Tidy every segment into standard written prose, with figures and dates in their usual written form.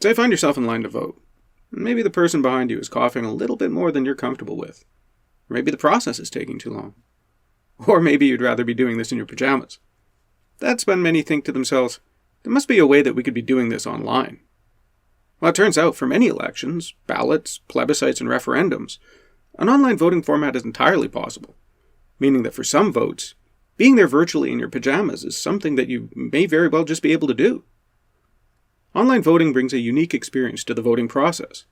Say find yourself in line to vote. Maybe the person behind you is coughing a little bit more than you're comfortable with. Or maybe the process is taking too long. Or maybe you'd rather be doing this in your pajamas. That's when many think to themselves, there must be a way that we could be doing this online. Well, it turns out for many elections, ballots, plebiscites, and referendums, an online voting format is entirely possible, meaning that for some votes, being there virtually in your pajamas is something that you may very well just be able to do. Online voting brings a unique experience to the voting process.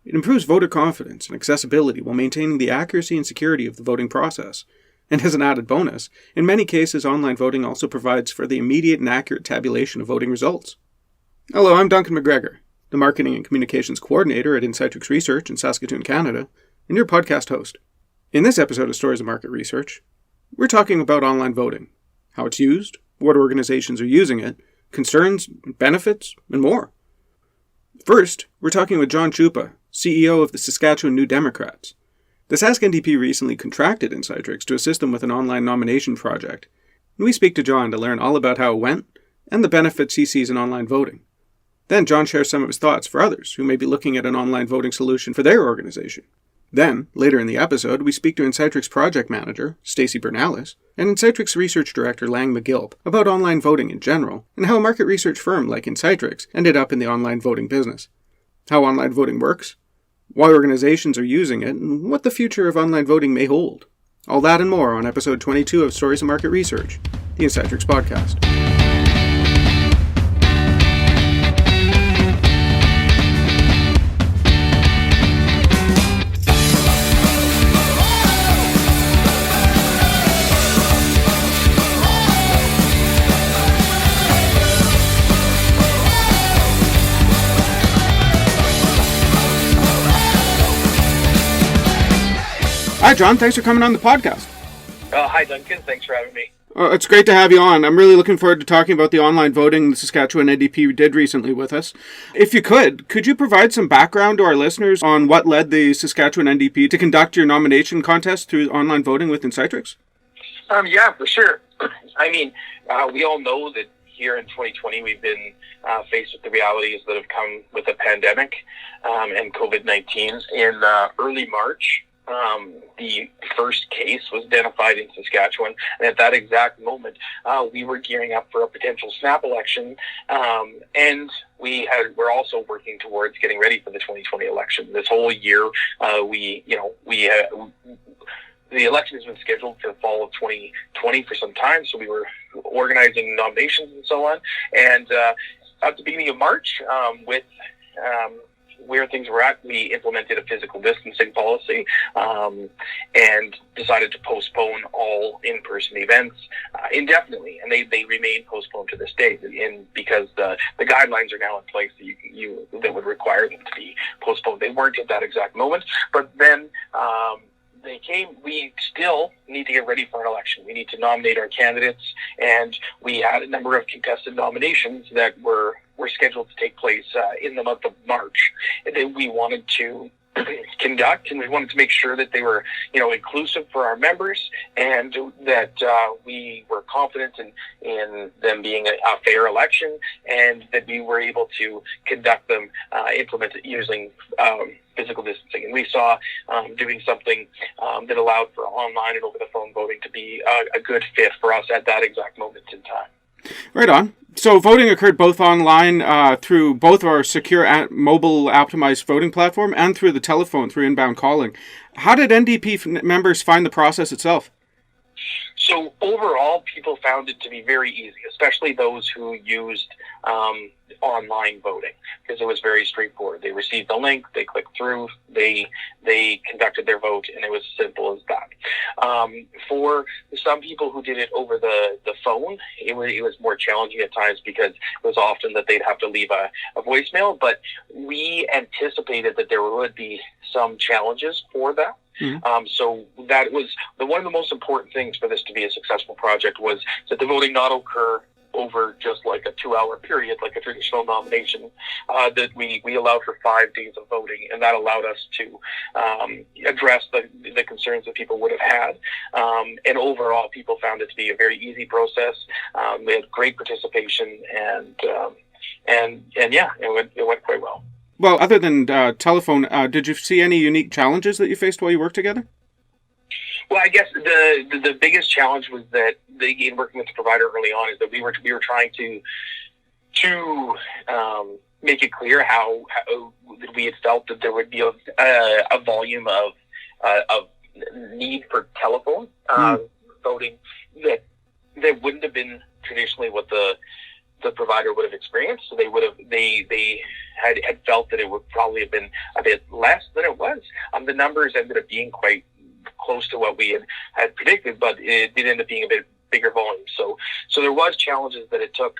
It improves voter confidence and accessibility while maintaining the accuracy and security of the voting process. And as an added bonus, in many cases, online voting also provides for the immediate and accurate tabulation of voting results. Hello, I'm Duncan McGregor, the Marketing and Communications Coordinator at Insightrix Research in Saskatoon, Canada, and your podcast host. In this episode of Stories of Market Research, we're talking about online voting, how it's used, what organizations are using it, concerns, benefits, and more. First, we're talking with John Tzupa, CEO of the Saskatchewan New Democrats. The Sask NDP recently contracted Insightrix to assist them with an online nomination project, and we speak to John to learn all about how it went and the benefits he sees in online voting. Then John shares some of his thoughts for others who may be looking at an online voting solution for their organization. Then, later in the episode, we speak to Insightrix project manager, Stacey Bernalis, and Insightrix research director, Lang McGilp, about online voting in general, and how a market research firm like Insightrix ended up in the online voting business. How online voting works, why organizations are using it, and what the future of online voting may hold. All that and more on episode 22 of Stories of Market Research, the Insightrix podcast. Hi, John. Thanks for coming on the podcast. Hi, Duncan. Thanks for having me. It's great to have you on. I'm really looking forward to talking about the online voting the Saskatchewan NDP did recently with us. If you could you provide some background to our listeners on what led the Saskatchewan NDP to conduct your nomination contest through online voting with Insightrix? Yeah, for sure. I mean, we all know that here in 2020 we've been faced with the realities that have come with the pandemic and COVID-19. In early March, the first case was identified in Saskatchewan, and at that exact moment, we were gearing up for a potential snap election, and we're also working towards getting ready for the 2020 election. This whole year, the election has been scheduled for the fall of 2020 for some time, so we were organizing nominations and so on. And at the beginning of March, with where things were at, we implemented a physical distancing policy and decided to postpone all in-person events indefinitely, and they remain postponed to this day. And because the guidelines are now in place that would require them to be postponed, they weren't at that exact moment. But then they came. We still need to get ready for an election. We need to nominate our candidates, and we had a number of contested nominations that were scheduled to take place in the month of March that we wanted to conduct, and we wanted to make sure that they were, inclusive for our members, and that we were confident in them being a fair election, and that we were able to conduct them, implement it using physical distancing. And we saw doing something that allowed for online and over-the-phone voting to be a good fit for us at that exact moment in time. Right on. So voting occurred both online through both our secure mobile optimized voting platform and through the telephone through inbound calling. How did NDP members find the process itself? So overall, people found it to be very easy, especially those who used online voting, because it was very straightforward. They received the link, they clicked through, they conducted their vote, and it was as simple as that. For some people who did it over the phone, it was more challenging at times because it was often that they'd have to leave a voicemail, but we anticipated that there would be some challenges for that. Mm-hmm. So that was one of the most important things for this to be a successful project, was that the voting not occur over just like a 2-hour period, like a traditional nomination, that we allowed for 5 days of voting, and that allowed us to address the concerns that people would have had. And overall, people found it to be a very easy process. We had great participation, and yeah, it went quite Well, other than telephone, did you see any unique challenges that you faced while you worked together? Well, I guess the biggest challenge was that in working with the provider early on is that we were trying to make it clear how we had felt that there would be a volume of need for telephone voting that wouldn't have been traditionally what the provider would have experienced. So they had felt that it would probably have been a bit less than it was. The numbers ended up being quite close to what we had predicted, but it did end up being a bit bigger volume. So there was challenges that it took.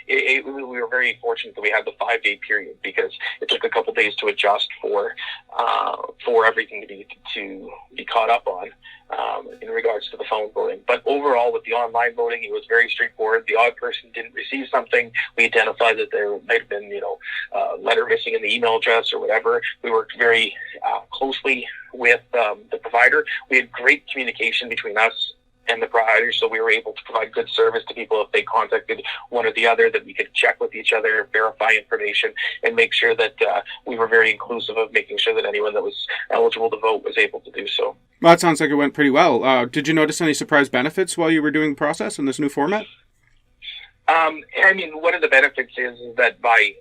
We were very fortunate that we had the 5-day period, because it took a couple days to adjust for everything to be caught up on in regards to the phone voting. But overall, with the online voting, it was very straightforward. The odd person didn't receive something, we identified that there might have been a letter missing in the email address or whatever. We worked very closely with the provider. We had great communication between us and the provider, so we were able to provide good service to people if they contacted one or the other, that we could check with each other, verify information, and make sure that we were very inclusive of making sure that anyone that was eligible to vote was able to do so. Well, that sounds like it went pretty well. Did you notice any surprise benefits while you were doing the process in this new format? One of the benefits is that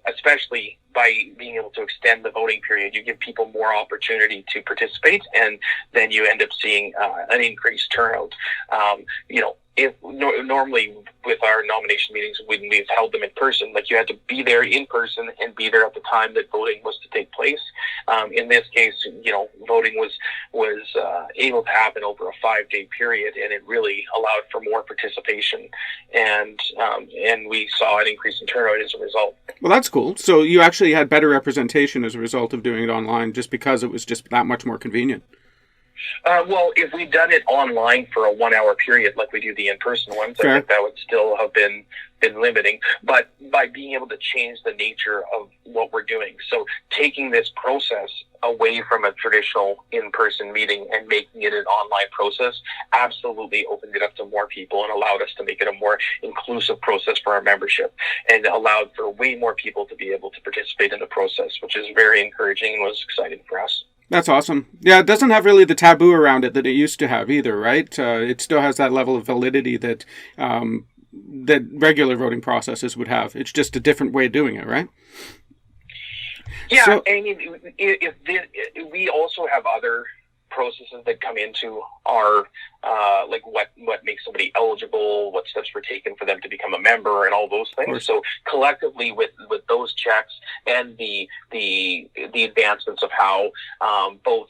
especially by being able to extend the voting period, you give people more opportunity to participate, and then you end up seeing an increased turnout. Normally with our nomination meetings, when we've held them in person, like, you had to be there in person and be there at the time that voting was to take place. In this case, voting was able to happen over a 5-day period, and it really allowed for more participation, and we saw an increase in turnout as a result. Well, that's cool. So you actually had better representation as a result of doing it online, just because it was just that much more convenient. Well, if we'd done it online for a 1-hour period like we do the in-person ones, Fair. I think that would still have been limiting. But by being able to change the nature of what we're doing, so taking this process away from a traditional in-person meeting and making it an online process, absolutely opened it up to more people and allowed us to make it a more inclusive process for our membership, and allowed for way more people to be able to participate in the process, which is very encouraging and was exciting for us. That's awesome. Yeah, it doesn't have really the taboo around it that it used to have either, right? It still has that level of validity that that regular voting processes would have. It's just a different way of doing it, right? Yeah, So, we also have other processes that come into our like what makes somebody eligible, what steps were taken for them to become a member, and all those things. So collectively, with those checks and the advancements of how both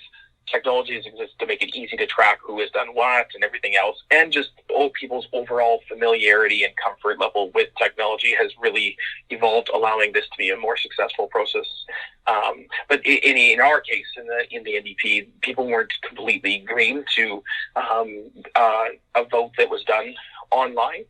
technologies exist to make it easy to track who has done what and everything else, and just people's overall familiarity and comfort level with technology has really evolved, allowing this to be a more successful process. But in our case, in the NDP, people weren't completely green to a vote that was done online.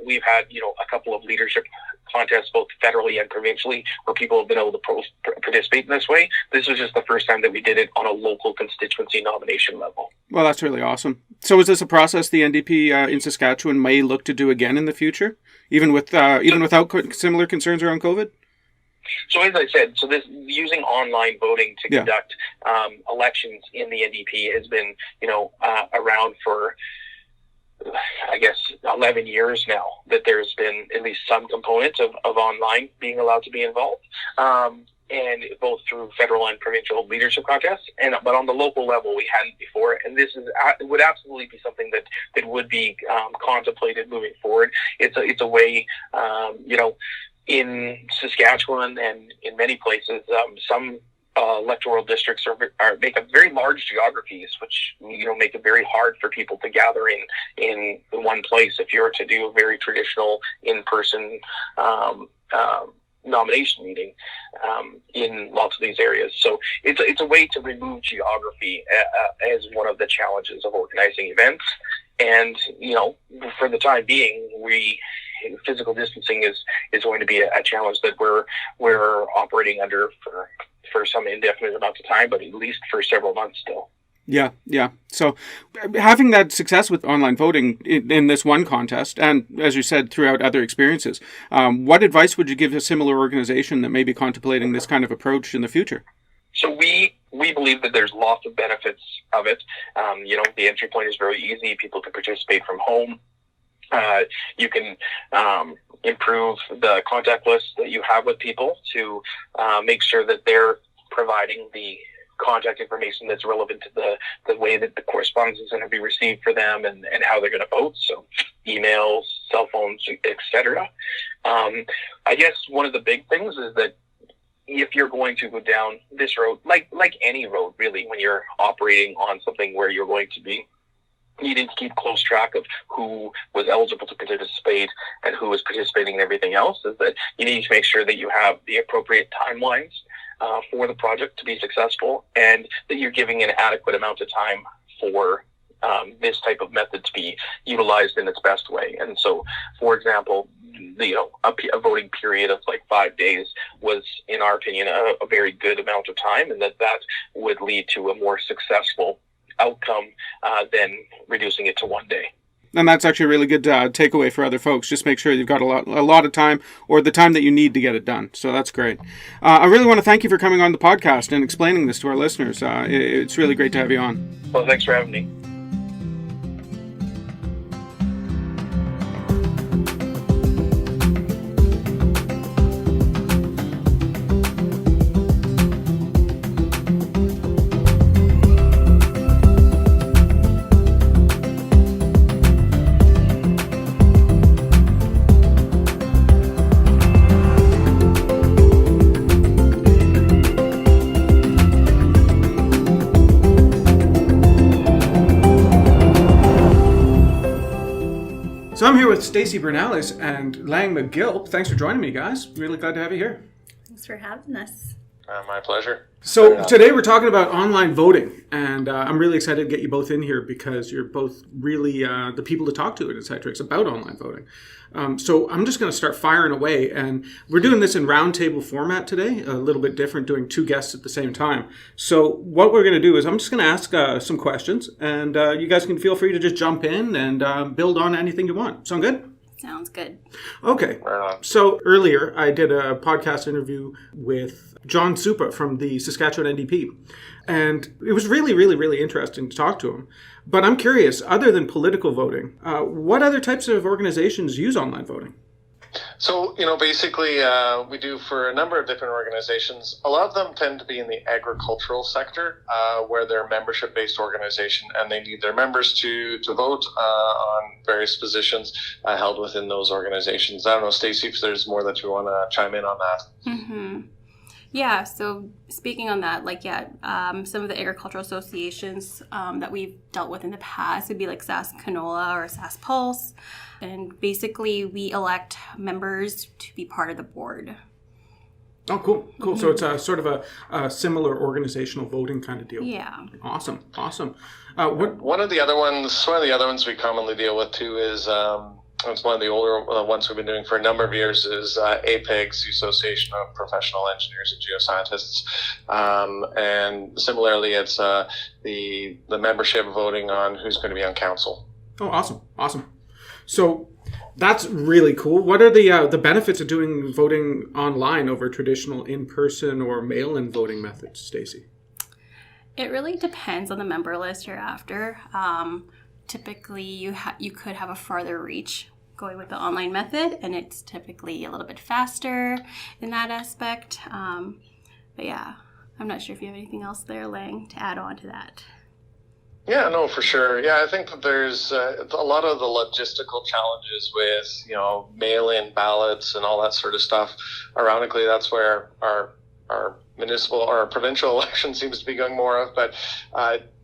We've had a couple of leadership contests, both federally and provincially, where people have been able to participate in this way. This was just the first time that we did it on a local constituency nomination level. well, that's really awesome. So is this a process the NDP in Saskatchewan may look to do again in the future, even without similar concerns around COVID? So as I said, this using online voting to conduct elections in the NDP has been around for, I guess, 11 years now, that there's been at least some component of online being allowed to be involved, and both through federal and provincial leadership contests. But on the local level, we hadn't before, and this would absolutely be something that would be contemplated moving forward. It's a way, in Saskatchewan and in many places, some electoral districts make up very large geographies, which make it very hard for people to gather in one place if you were to do a very traditional in-person nomination meeting in lots of these areas. So it's a way to remove geography as one of the challenges of organizing events. And for the time being, physical distancing is going to be a challenge that we're operating under for some indefinite amount of time, but at least for several months still. Yeah, yeah. So having that success with online voting in this one contest, and as you said, throughout other experiences, what advice would you give a similar organization that may be contemplating this kind of approach in the future? So we believe that there's lots of benefits of it. The entry point is very easy. People can participate from home. You can improve the contact list that you have with people to make sure that they're providing the contact information that's relevant to the way that the correspondence is going to be received for them and how they're going to vote. So emails, cell phones, etc. I guess one of the big things is that if you're going to go down this road, like any road really, when you're operating on something where you're going to be needing to keep close track of who was eligible to participate and who was participating in everything else, is that you need to make sure that you have the appropriate timelines for the project to be successful, and that you're giving an adequate amount of time for this type of method to be utilized in its best way. And so, for example, a voting period of like 5 days was, in our opinion, a very good amount of time, and that would lead to a more successful outcome than reducing it to 1 day. And that's actually a really good takeaway for other folks. Just make sure you've got a lot of time, or the time that you need to get it done. So that's great. I really want to thank you for coming on the podcast and explaining this to our listeners. It's really great to have you on. Well, thanks for having me. So I'm here with Stacey Bernales and Lang McGill. Thanks for joining me, guys. Really glad to have you here. Thanks for having us. My pleasure. So today we're talking about online voting, and I'm really excited to get you both in here because you're both really the people to talk to at Insightrix about online voting. So I'm just going to start firing away, and we're doing this in roundtable format today, a little bit different, doing two guests at the same time. So what we're going to do is I'm just going to ask some questions, and you guys can feel free to just jump in and build on anything you want. Sound good? Sounds good. Okay. Right on. So earlier I did a podcast interview with John Tzupa from the Saskatchewan NDP. And it was really, really, really interesting to talk to him. But I'm curious, other than political voting, what other types of organizations use online voting? So, basically, we do for a number of different organizations. A lot of them tend to be in the agricultural sector, where they're a membership-based organization, and they need their members to vote on various positions held within those organizations. I don't know, Stacey, if there's more that you want to chime in on that. Mm-hmm. Yeah, so speaking on that, some of the agricultural associations that we've dealt with in the past would be like Sask Canola or Sask Pulse. And basically, we elect members to be part of the board. Oh, cool. Mm-hmm. So it's a sort of a similar organizational voting kind of deal. Yeah. Awesome. One of the other ones we commonly deal with too is it's one of the older ones we've been doing for a number of years is APEGS, the Association of Professional Engineers and Geoscientists. And similarly, it's the membership voting on who's going to be on council. Oh, awesome. So that's really cool. What are the benefits of doing voting online over traditional in-person or mail-in voting methods, Stacey? It really depends on the member list you're after. Typically, you could have a farther reach going with the online method, and it's typically a little bit faster in that aspect. But yeah, I'm not sure if you have anything else there, Lang, to add on to that. Yeah, no, for sure. Yeah, I think that there's a lot of the logistical challenges with, mail-in ballots and all that sort of stuff. Ironically, that's where our municipal or provincial election seems to be going more of, but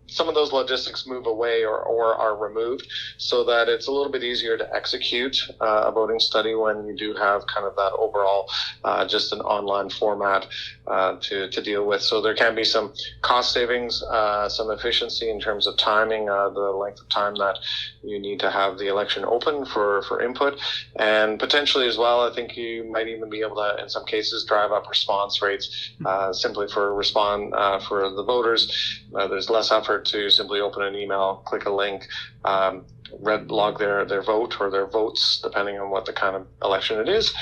some of those logistics move away or are removed so that it's a little bit easier to execute a voting study when you do have kind of that overall just an online format to deal with. So there can be some cost savings, some efficiency in terms of timing, the length of time that you need to have the election open for input, and potentially as well, I think you might even be able to, in some cases, drive up response rates simply for the voters. There's less effort to simply open an email, click a link, log their vote or their votes, depending on what the kind of election it is,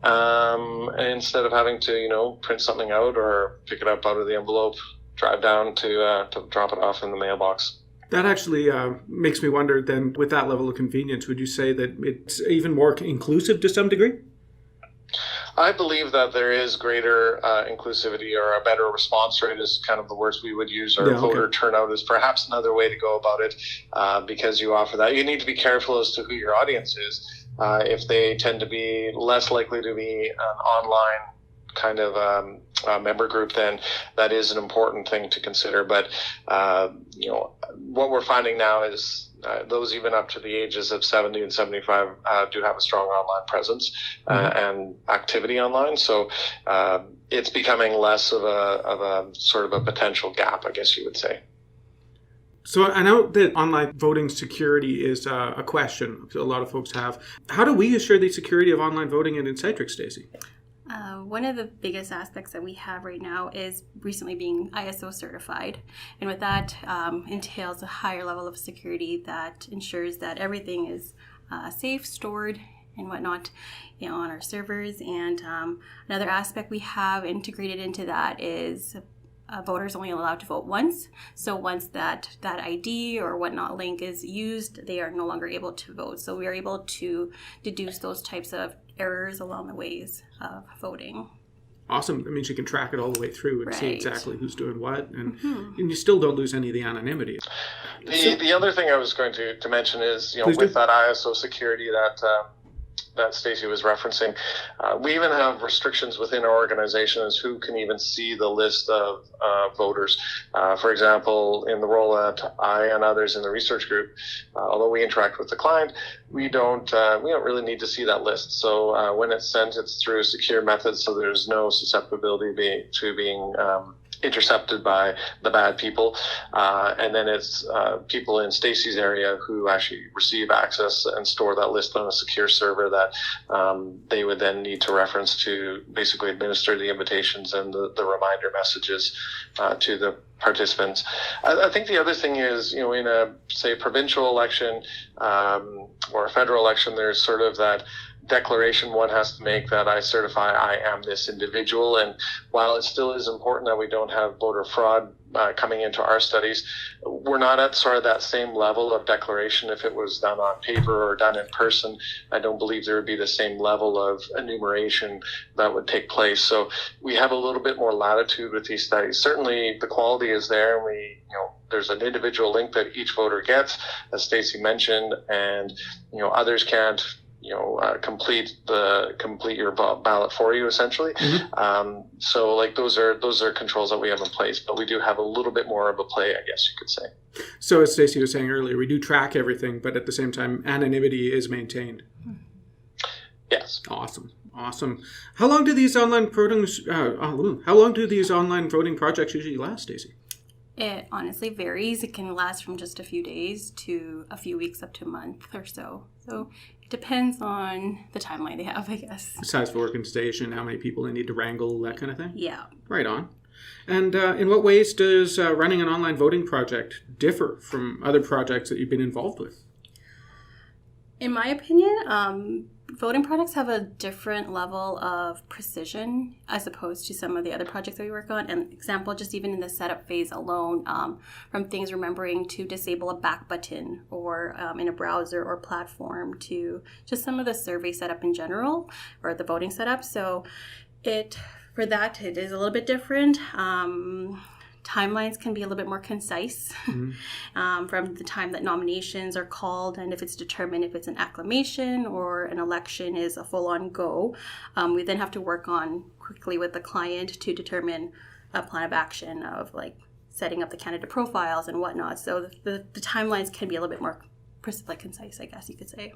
instead of having to, print something out or pick it up out of the envelope, drive down to drop it off in the mailbox. That actually makes me wonder then, with that level of convenience, would you say that it's even more inclusive to some degree? I believe that there is greater inclusivity, or a better response rate is kind of the words we would use, or voter turnout is perhaps another way to go about it, because you offer that. You need to be careful as to who your audience is. If they tend to be less likely to be an online kind of member group, then that is an important thing to consider. But what we're finding now is those even up to the ages of 70 and 75 do have a strong online presence and activity online. So it's becoming less of a sort of a potential gap, I guess you would say. So I know that online voting security is a question a lot of folks have. How do we assure the security of online voting in Insightrix, Stacey? One of the biggest aspects that we have right now is recently being ISO certified. And with that entails a higher level of security that ensures that everything is safe, stored, and whatnot, on our servers. And another aspect we have integrated into that is voters only allowed to vote once. So once that ID or whatnot link is used, they are no longer able to vote. So we are able to deduce those types of errors along the ways of voting. Awesome. That means you can track it all the way through and see Right. exactly who's doing what, and you still don't lose any of the anonymity. The other thing I was going to mention is, with that ISO security that Stacey was referencing, we even have restrictions within our organization as who can even see the list of voters. For example, in the role that I and others in the research group, although we interact with the client, we don't really need to see that list. So when it's sent, it's through a secure method, so there's no susceptibility to being intercepted by the bad people, and then it's people in Stacey's area who actually receive access and store that list on a secure server that they would then need to reference to basically administer the invitations and the reminder messages to the participants. I think the other thing is, in a, say, provincial election or a federal election, there's sort of that declaration one has to make that I certify I am this individual. And while it still is important that we don't have voter fraud coming into our studies, we're not at sort of that same level of declaration. If it was done on paper or done in person, I don't believe there would be the same level of enumeration that would take place. So we have a little bit more latitude with these studies. Certainly the quality is there, and there's an individual link that each voter gets, as Stacey mentioned, and others can't complete your ballot for you, essentially. So those are controls that we have in place, but we do have a little bit more of a play, I guess you could say. So as Stacey was saying earlier, we do track everything, but at the same time, anonymity is maintained. Yes. Awesome. How long do these online voting projects usually last, Stacey? It honestly varies. It can last from just a few days to a few weeks up to a month or so. So it depends on the timeline they have, I guess. The size of the organization, how many people they need to wrangle, that kind of thing? Yeah. Right on. And in what ways does running an online voting project differ from other projects that you've been involved with? In my opinion, voting projects have a different level of precision as opposed to some of the other projects that we work on. An example, just even in the setup phase alone, from things remembering to disable a back button or in a browser or platform to just some of the survey setup in general or the voting setup. So it is a little bit different. Timelines can be a little bit more concise from the time that nominations are called, and if it's determined if it's an acclamation or an election is a full-on go. We then have to work on quickly with the client to determine a plan of action of setting up the candidate profiles and whatnot. So the timelines can be a little bit more concise, I guess you could say.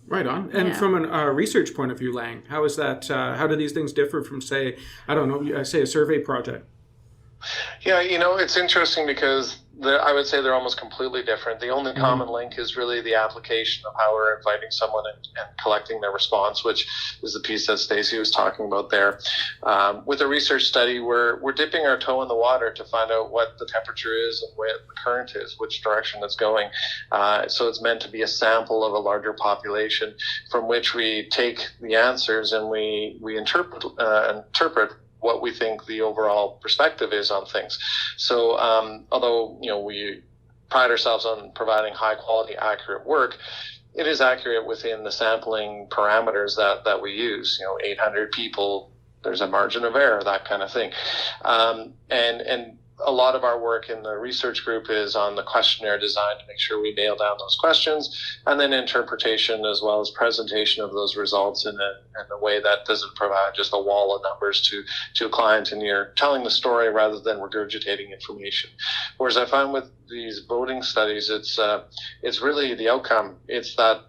Right on. And from a research point of view, Lang, how is that? How do these things differ from, say, I don't know, say a survey project? Yeah, it's interesting because I would say they're almost completely different. The only common link is really the application of how we're inviting someone and collecting their response, which is the piece that Stacey was talking about there. With a research study, we're dipping our toe in the water to find out what the temperature is and where the current is, which direction it's going. So it's meant to be a sample of a larger population from which we take the answers and we interpret what we think the overall perspective is on things. So although we pride ourselves on providing high quality, accurate work, it is accurate within the sampling parameters that we use. 800 people, there's a margin of error, that kind of thing. And a lot of our work in the research group is on the questionnaire design to make sure we nail down those questions, and then interpretation as well as presentation of those results in a way that doesn't provide just a wall of numbers to a client, and you're telling the story rather than regurgitating information. Whereas I find with these voting studies, it's really the outcome. It's that,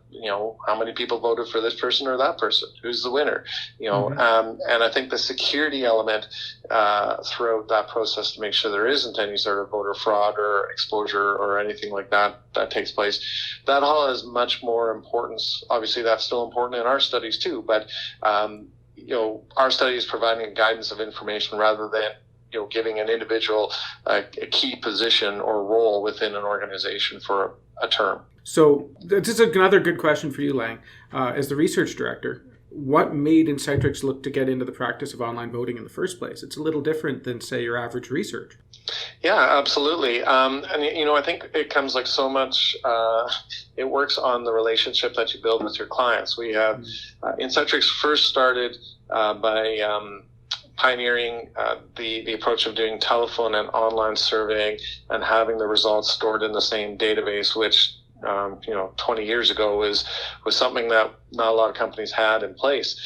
how many people voted for this person or that person, who's the winner, and I think the security element throughout that process to make sure there isn't any sort of voter fraud or exposure or anything like that takes place, that all has much more importance. Obviously that's still important in our studies too, but our study is providing guidance of information rather than giving an individual a key position or role within an organization for a term. So this is another good question for you, Lang. As the research director, what made Insightrix look to get into the practice of online voting in the first place? It's a little different than, say, your average research. Yeah, absolutely. And, I think it comes like so much, it works on the relationship that you build with your clients. We have, Incetrics first started by pioneering the approach of doing telephone and online surveying and having the results stored in the same database, which 20 years ago was something that not a lot of companies had in place.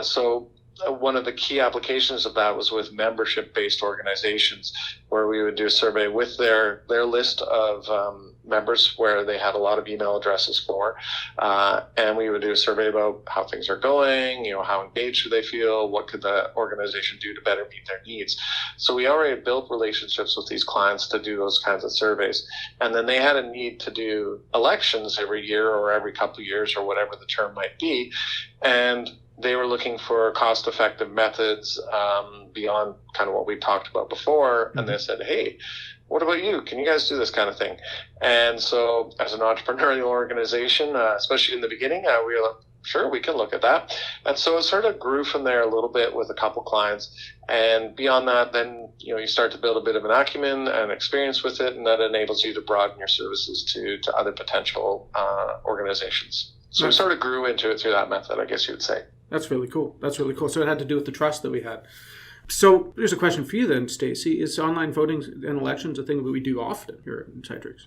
So one of the key applications of that was with membership-based organizations, where we would do a survey with their list of members where they had a lot of email addresses for, and we would do a survey about how things are going, how engaged do they feel, what could the organization do to better meet their needs. So we already built relationships with these clients to do those kinds of surveys, and then they had a need to do elections every year or every couple of years or whatever the term might be, and they were looking for cost-effective methods beyond kind of what we talked about before, and they said, hey, what about you? Can you guys do this kind of thing? And so as an entrepreneurial organization, especially in the beginning, we were like, sure, we can look at that. And so it sort of grew from there a little bit with a couple clients. And beyond that, then, you start to build a bit of an acumen and experience with it, and that enables you to broaden your services to other potential organizations. So we sort of grew into it through that method, I guess you would say. That's really cool. So it had to do with the trust that we had. So here's a question for you then, Stacey. Is online voting and elections a thing that we do often here at Insightrix?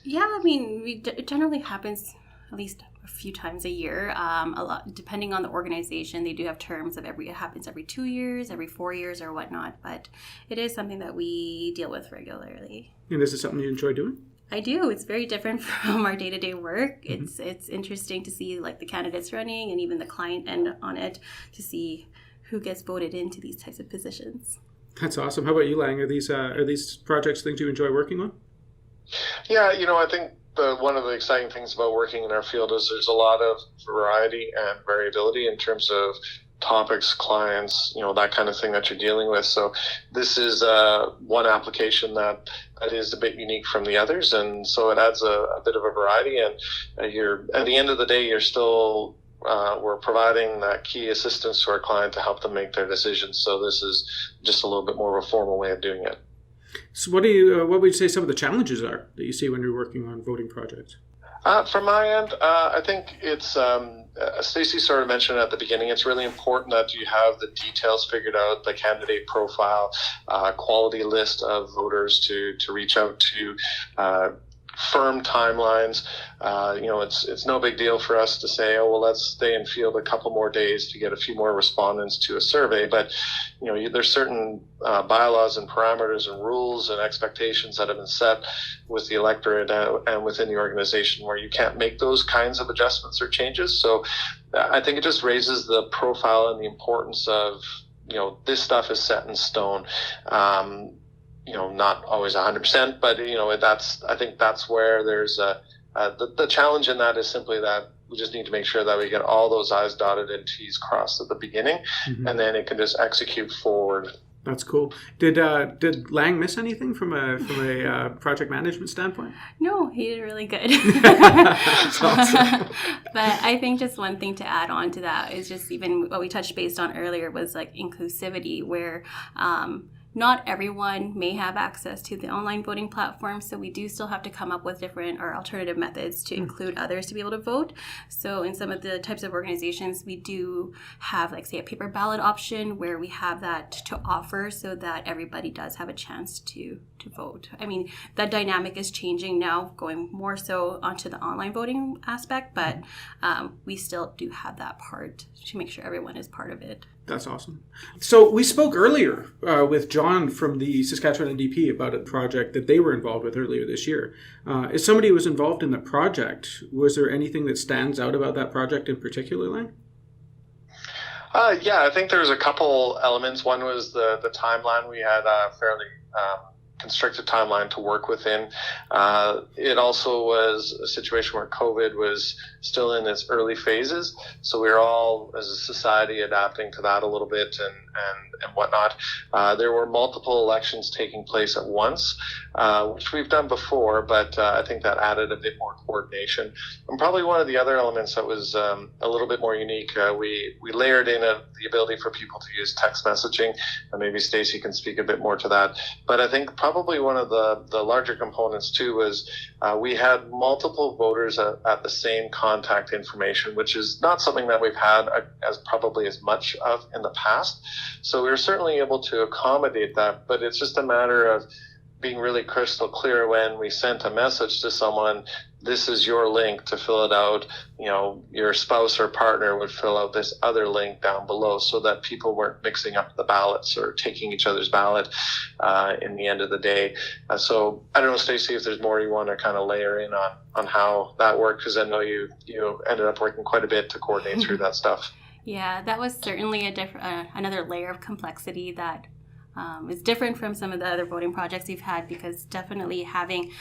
Yeah, it generally happens at least a few times a year. A lot, depending on the organization, they do have terms of it happens every 2 years, every 4 years, or whatnot. But it is something that we deal with regularly. And is it something you enjoy doing? I do. It's very different from our day-to-day work. Mm-hmm. It's interesting to see like the candidates running and even the client end on it to see who gets voted into these types of positions. That's awesome. How about you, Lang? Are these projects things you enjoy working on? Yeah, I think one of the exciting things about working in our field is there's a lot of variety and variability in terms of topics, clients, that kind of thing that you're dealing with. So this is one application that is a bit unique from the others, and so it adds a bit of a variety. And you're at the end of the day, you're still we're providing that key assistance to our client to help them make their decisions. So this is just a little bit more of a formal way of doing it. So what would you say some of the challenges are that you see when you're working on voting projects? From my end, I think it's, Stacey sort of mentioned at the beginning, it's really important that you have the details figured out, the candidate profile, quality list of voters to reach out to, firm timelines. It's no big deal for us to say, let's stay and field a couple more days to get a few more respondents to a survey. But, there's certain bylaws and parameters and rules and expectations that have been set with the electorate and within the organization where you can't make those kinds of adjustments or changes. So I think it just raises the profile and the importance of, this stuff is set in stone. not always 100%, but I think that's where there's the challenge in that is simply that we just need to make sure that we get all those I's dotted and T's crossed at the beginning, and then it can just execute forward. That's cool. Did Lang miss anything from a project management standpoint? No, he did really good. That's awesome. But I think just one thing to add on to that is just even what we touched based on earlier was like inclusivity, where not everyone may have access to the online voting platform, so we do still have to come up with different or alternative methods to include others to be able to vote. So in some of the types of organizations, we do have, like, say, a paper ballot option where we have that to offer so that everybody does have a chance to vote. I mean, that dynamic is changing now, going more so onto the online voting aspect, but we still do have that part to make sure everyone is part of it. That's awesome. So we spoke earlier with John from the Saskatchewan NDP about a project that they were involved with earlier this year. As somebody who was involved in the project, was there anything that stands out about that project in particular, Lang? Yeah, I think there's a couple elements. One was the timeline. We had a fairly constricted timeline to work within. It also was a situation where COVID was still in its early phases, so we were all, as a society, adapting to that a little bit and whatnot. There were multiple elections taking place at once, which we've done before, but I think that added a bit more coordination. And probably one of the other elements that was a little bit more unique, we layered in the ability for people to use text messaging, and maybe Stacey can speak a bit more to that. But I think probably one of the larger components too was we had multiple voters at the same contact information, which is not something that we've had as much of in the past. So we were certainly able to accommodate that, but it's just a matter of being really crystal clear when we sent a message to someone, this is your link to fill it out. Your spouse or partner would fill out this other link down below, so that people weren't mixing up the ballots or taking each other's ballot in the end of the day. So I don't know, Stacey, if there's more you want to kind of layer in on how that worked, because I know you ended up working quite a bit to coordinate through that stuff. Yeah, that was certainly another layer of complexity that is different from some of the other voting projects we've had, because definitely having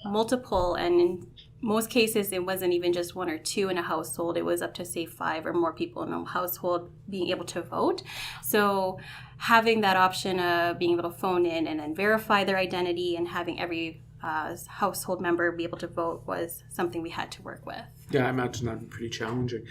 multiple, and in most cases it wasn't even just one or two in a household, it was up to, say, 5 or more people in a household being able to vote. So having that option of being able to phone in and then verify their identity and having every household member be able to vote was something we had to work with. Yeah, I imagine that would be pretty challenging.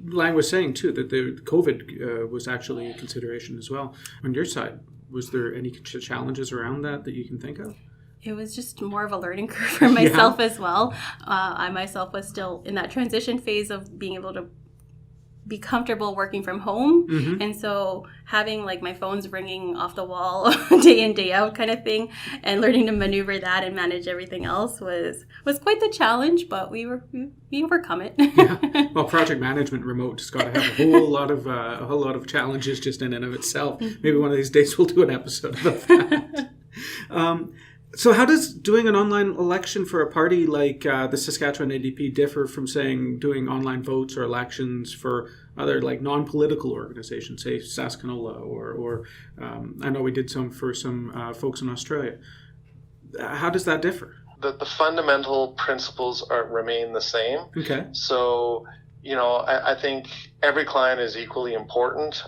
Lang was saying too that the COVID was actually a consideration as well. On your side, was there any challenges around that you can think of? It was just more of a learning curve for myself as well. I myself was still in that transition phase of being able to be comfortable working from home. And so having like my phone's ringing off the wall day in, day out kind of thing, and learning to maneuver that and manage everything else was quite the challenge, but we overcome it. Yeah. Well, project management remote has got to have a whole lot of challenges just in and of itself. Maybe one of these days we'll do an episode about that. So how does doing an online election for a party like the Saskatchewan NDP differ from, saying, doing online votes or elections for other, like, non-political organizations, say Saskanola, or I know we did some for some folks in Australia. How does that differ? The fundamental principles remain the same. Okay. So, I think every client is equally important.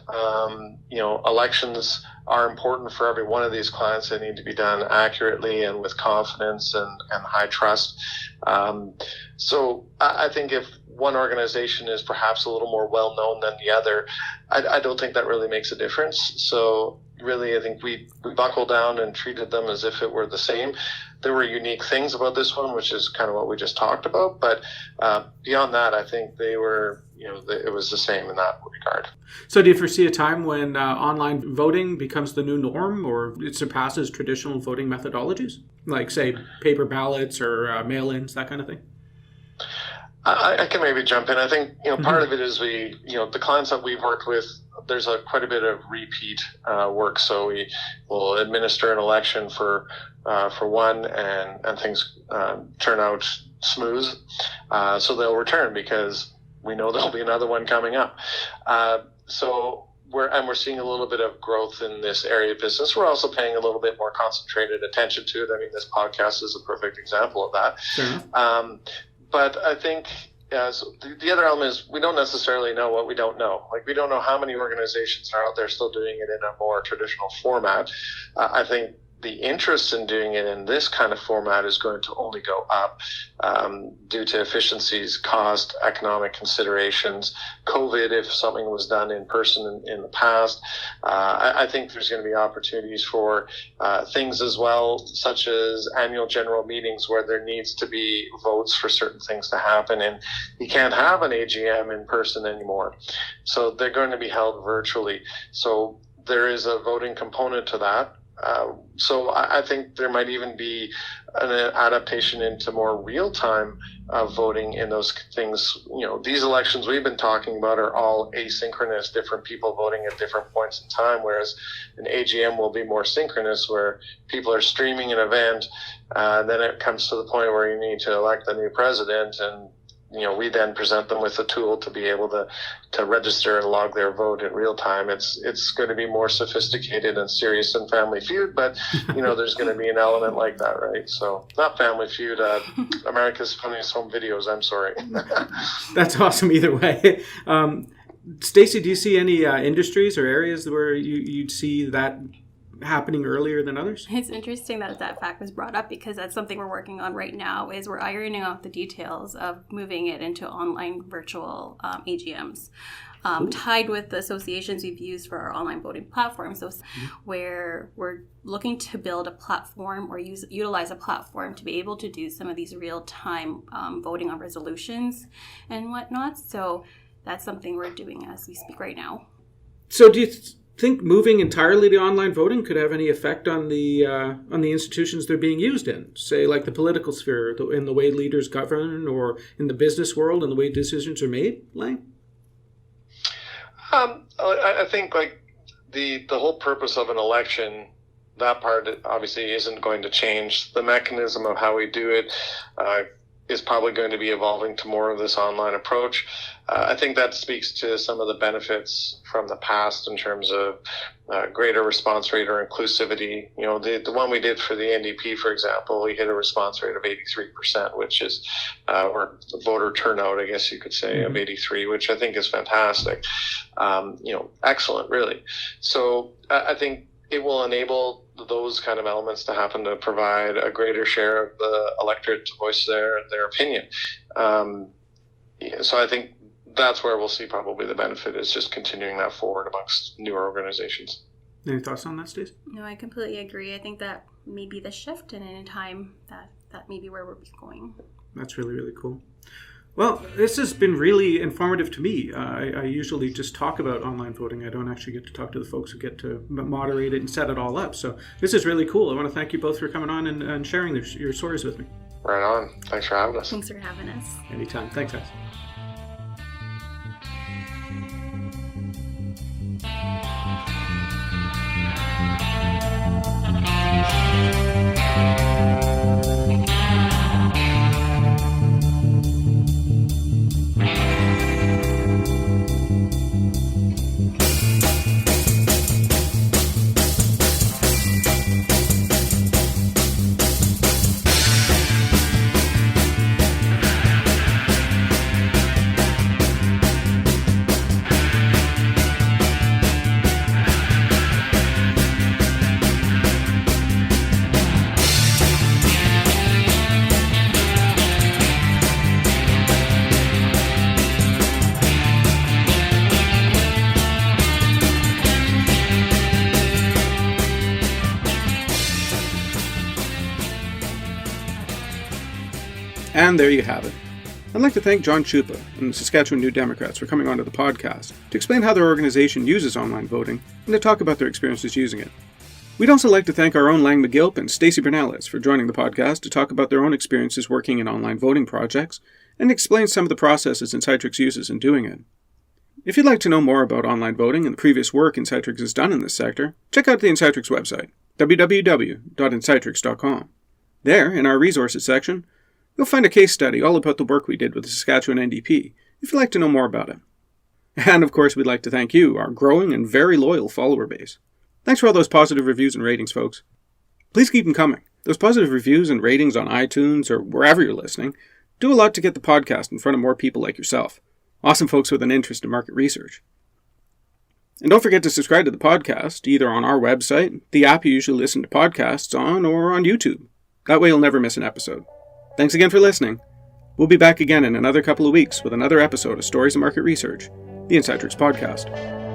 Elections are important for every one of these clients. They need to be done accurately and with confidence and high trust. So I think if one organization is perhaps a little more well-known than the other, I don't think that really makes a difference. So really, I think we buckled down and treated them as if it were the same. There were unique things about this one, which is kind of what we just talked about. But beyond that, I think they were, it was the same in that regard. So do you foresee a time when online voting becomes the new norm, or it surpasses traditional voting methodologies, like, say, paper ballots or mail-ins, that kind of thing? I can maybe jump in. I think, part of it is the clients that we've worked with, there's quite a bit of repeat work. So we will administer an election for one, and things turn out smooth. So they'll return because we know there'll be another one coming up. So we're seeing a little bit of growth in this area of business. We're also paying a little bit more concentrated attention to it. I mean, this podcast is a perfect example of that. Sure. But I think so the other element is we don't necessarily know what we don't know. Like, we don't know how many organizations are out there still doing it in a more traditional format. I think the interest in doing it in this kind of format is going to only go up due to efficiencies, cost, economic considerations, COVID, if something was done in person in the past. I think there's going to be opportunities for things as well, such as annual general meetings where there needs to be votes for certain things to happen. And you can't have an AGM in person anymore. So they're going to be held virtually. So there is a voting component to that. So I think there might even be an adaptation into more real-time voting in those things. You know, these elections we've been talking about are all asynchronous, different people voting at different points in time, whereas an AGM will be more synchronous, where people are streaming an event, and then it comes to the point where you need to elect a new president, and you know, we then present them with a tool to be able to register and log their vote in real time. It's going to be more sophisticated and serious than Family Feud, but you know, there's going to be an element like that, right? So not Family Feud, America's Funniest Home Videos. I'm sorry. That's awesome either way. Stacey, do you see any industries or areas where you'd see that happening earlier than others? It's interesting that fact was brought up, because that's something we're working on right now. Is we're ironing out the details of moving it into online virtual AGMs, tied with the associations we've used for our online voting platform. So where we're looking to build a platform or utilize a platform to be able to do some of these real-time voting on resolutions and whatnot. So that's something we're doing as we speak right now. So do you think moving entirely to online voting could have any effect on the institutions they're being used in, say like the political sphere, in the way leaders govern, or in the business world and the way decisions are made? Lang? I think like the whole purpose of an election, that part obviously isn't going to change. The mechanism of how we do it is probably going to be evolving to more of this online approach. I think that speaks to some of the benefits from the past in terms of greater response rate or inclusivity. You know, the one we did for the NDP, for example, we hit a response rate of 83%, which is, or voter turnout, I guess you could say, of 83, which I think is fantastic. You know, excellent, really. So I think it will enable those kind of elements to happen, to provide a greater share of the electorate to voice their opinion. So I think that's where we'll see probably the benefit, is just continuing that forward amongst newer organizations. Any thoughts on that, Stacey? No, I completely agree. I think that may be the shift, and in time that may be where we're going. That's really, really cool. Well, this has been really informative to me. I usually just talk about online voting. I don't actually get to talk to the folks who get to moderate it and set it all up. So this is really cool. I want to thank you both for coming on and sharing your stories with me. Right on. Thanks for having us. Thanks for having us. Anytime. Thanks, guys. And there you have it. I'd like to thank John Tzupa and the Saskatchewan New Democrats for coming onto the podcast to explain how their organization uses online voting and to talk about their experiences using it. We'd also like to thank our own Lang McGilp and Stacey Bernales for joining the podcast to talk about their own experiences working in online voting projects and explain some of the processes Insightrix uses in doing it. If you'd like to know more about online voting and the previous work Insightrix has done in this sector, check out the Insightrix website, www.incetrics.com. There, in our resources section, you'll find a case study all about the work we did with the Saskatchewan NDP, if you'd like to know more about it. And of course, we'd like to thank you, our growing and very loyal follower base. Thanks for all those positive reviews and ratings, folks. Please keep them coming. Those positive reviews and ratings on iTunes or wherever you're listening do a lot to get the podcast in front of more people like yourself. Awesome folks with an interest in market research. And don't forget to subscribe to the podcast, either on our website, the app you usually listen to podcasts on, or on YouTube. That way you'll never miss an episode. Thanks again for listening. We'll be back again in another couple of weeks with another episode of Stories of Market Research, the Insightrix podcast.